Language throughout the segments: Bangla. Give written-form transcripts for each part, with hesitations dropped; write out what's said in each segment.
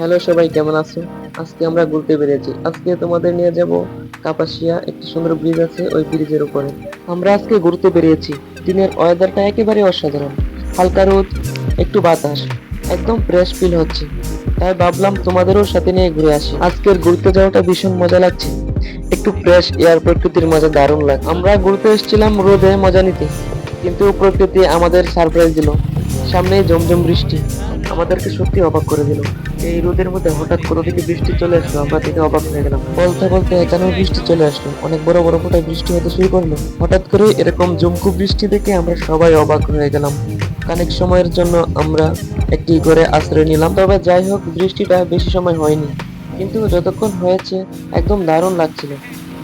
হ্যালো সবাই, কেমন আছো? আজকে আমরা ঘুরতে বেরিয়েছি। আজকে তোমাদের নিয়ে যাব কাপাসিয়া। একটি সুন্দর ব্রিজ আছে, ওই ব্রিজের উপরে আমরা আজকে ঘুরতে বেরিয়েছি। দিনের ওয়েদারটা একেবারে অসাধারণ। হালকা রোদ, একটু বাতাস, একদম ফ্রেশ ফিল হচ্ছে। তাই ভাবলাম তোমাদেরও সাথে নিয়ে ঘুরে আসি। আজকের ঘুরতে যাওয়াটা ভীষণ মজা লাগছে। একটু ফ্রেশ এয়ার, প্রকৃতির মজা দারুণ লাগে। আমরা ঘুরতে এসেছিলাম রোদে মজা নিতে, কিন্তু প্রকৃতি আমাদের সারপ্রাইজ দিল। সামনেই ঝমঝম বৃষ্টি আমাদেরকে সত্যি অবাক করে দিল। এই রোদের মধ্যে হঠাৎ কোথা থেকে বৃষ্টি চলে আসলো, আমরা দেখে অবাক হয়ে গেলাম। বলতে বলতে এখানেও বৃষ্টি চলে আসলো, অনেক বড় বড় ফোঁটায় বৃষ্টি হতে শুরু করলো। হঠাৎ করে এরকম জমকু বৃষ্টি দেখে আমরা সবাই অবাক হয়ে গেলাম। খানিক সময়ের জন্য আমরা একটি ঘরে আশ্রয় নিলাম। তবে যাই হোক, বৃষ্টিটা বেশি সময় হয়নি, কিন্তু যতক্ষণ হয়েছে একদম দারুণ লাগছিল।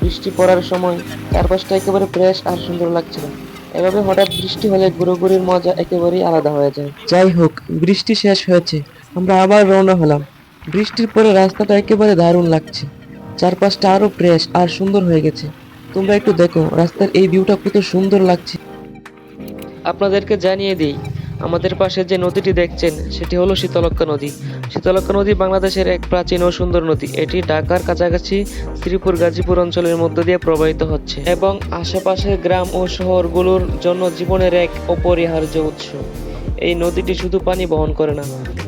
বৃষ্টি পড়ার সময় চারপাশটা একেবারে ফ্রেশ আর সুন্দর লাগছিল। এভাবে হঠাৎ বৃষ্টি হলে ঘুরোঘুরির মজা একেবারেই আলাদা হয়ে যায়। যাই হোক, বৃষ্টি শেষ হয়েছে, আমরা আবার রওনা হলাম। বৃষ্টির পরে রাস্তাটা একেবারে দারুণ লাগছে। চারপাশটা আরো ফ্রেশ আর সুন্দর হয়ে গেছে। তোমরা একটু দেখো রাস্তার এই ভিউটা কত সুন্দর লাগছে। আপনাদেরকে জানিয়ে দিই, আমাদের পাশে যে নদীটি দেখছেন সেটি হলো শীতলক্ষ্যা নদী। শীতলক্ষ্যা নদী বাংলাদেশের এক প্রাচীন ও সুন্দর নদী। এটি ঢাকার কাছাকাছি শ্রীপুর গাজীপুর অঞ্চলের মধ্য দিয়ে প্রবাহিত হচ্ছে এবং আশেপাশের গ্রাম ও শহরগুলোর জন্য জীবনের এক অপরিহার্য উৎস। এই নদীটি শুধু পানি বহন করে না,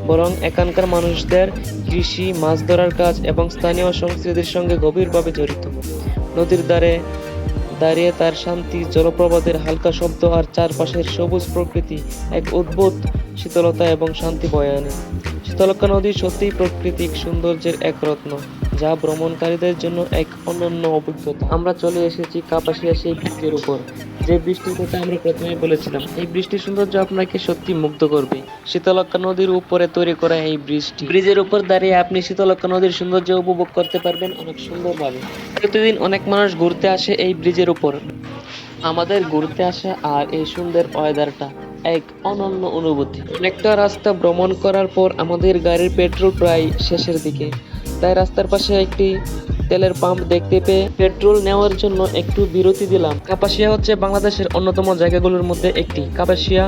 বরং এখানকার মানুষদের কৃষি, মাছ ধরার কাজ এবং স্থানীয় সংস্কৃতির সঙ্গে গভীরভাবে জড়িত। নদীর ধারে দাঁড়িয়ে তার শান্তি, জলপ্রপাতের হালকা শব্দ আর চারপাশের সবুজ প্রকৃতি এক অদ্ভুত শীতলতা এবং শান্তি বয়ে আনে। শীতলক্ষ্যা নদী সত্যিই প্রাকৃতিক সৌন্দর্যের এক রত্ন, যা ভ্রমণকারীদের জন্য এক অনন্য অভিজ্ঞতা। আমরা চলে এসেছি কাপাসিয়া সেই ব্রিজের উপর, যে বৃষ্টির কথা আমরা প্রথমে বলেছিলাম। এই বৃষ্টির সৌন্দর্য আপনাকে সত্যি মুগ্ধ করবে। শীতলক্ষ্যা নদীর উপরে তৈরি করা এই ব্রিজের উপর দাঁড়িয়ে আপনি শীতলক্ষ্যা নদীর সৌন্দর্য উপভোগ করতে পারবেন অনেক সুন্দরভাবে। প্রতিদিন অনেক মানুষ ঘুরতে আসে এই ব্রিজের উপর। আমাদের ঘুরতে আসা আর এই সুন্দর ওয়েদারটা এক অনন্য অনুভূতি। অনেকটা রাস্তা ভ্রমণ করার পর আমাদের গাড়ির পেট্রোল প্রায় শেষের দিকে, তাই রাস্তার পাশে একটি তেলের পাম্প দেখতে পেয়ে পেট্রোল নেওয়ার জন্য একটু বিরতি দিলাম। কাপাসিয়া হচ্ছে বাংলাদেশের অন্যতম জায়গাগুলোর মধ্যে একটি। কাপাসিয়া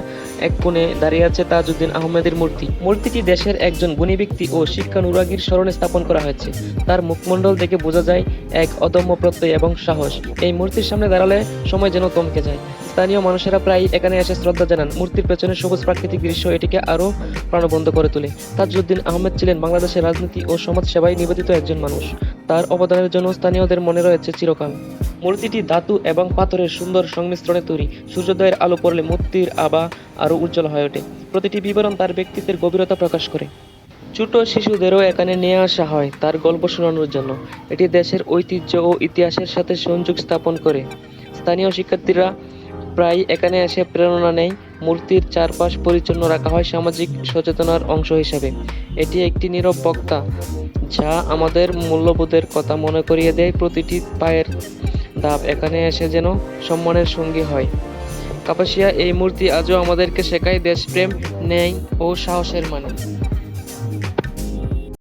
এক কোণে দাঁড়িয়ে আছে তাজউদ্দিন আহমেদের মূর্তি। মূর্তিটি দেশের একজন গুণী ব্যক্তি ও শিক্ষানুরাগীর স্মরণে স্থাপন করা হয়েছে। তার মুখমণ্ডল দেখে বোঝা যায় এক অদম্য প্রত্যয় এবং সাহস। এই মূর্তির সামনে দাঁড়ালে সময় যেন থমকে যায়। স্থানীয় মানুষেরা প্রায় এখানে এসে শ্রদ্ধা জানান। মূর্তির পেছনে সবুজ প্রাকৃতিক দৃশ্য এটিকে আরও প্রাণবন্ত করে তোলে। তাজউদ্দিন আহমেদ ছিলেন বাংলাদেশের রাজনীতি ও সমাজ সেবায় নিবেদিত একজন মানুষ। তার অবদানের জন্য স্থানীয়দের মনে রয়েছে চিরকাল। মূর্তিটি ধাতু এবং পাথরের সুন্দর সংমিশ্রণে তৈরি। সূর্যোদয়ের আলো পড়লে মূর্তির আভা আরও উজ্জ্বল হয়ে ওঠে। প্রতিটি বিবরণ তার ব্যক্তিত্বের গভীরতা প্রকাশ করে। ছোট শিশুদেরও এখানে নিয়ে আসা হয় তার গল্প শোনানোর জন্য। এটি দেশের ঐতিহ্য ও ইতিহাসের সাথে সংযোগ স্থাপন করে। স্থানীয় শিক্ষার্থীরা প্রায় এখানে এসে প্রেরণা নেয়। মূর্তির চারপাশ পরিচ্ছন্ন রাখা হয় সামাজিক সচেতনার অংশ হিসাবে। এটি একটি নীরব বক্তা, যা আমাদের মূল্যবোধের কথা মনে করিয়ে দেয়। প্রতিটি পায়ের ধাপ এখানে এসে যেন সম্মানের সঙ্গী হয়। কাপাসিয়া এই মূর্তি আজও আমাদেরকে শেখায় দেশপ্রেম, ন্যায় ও সাহসের মানে।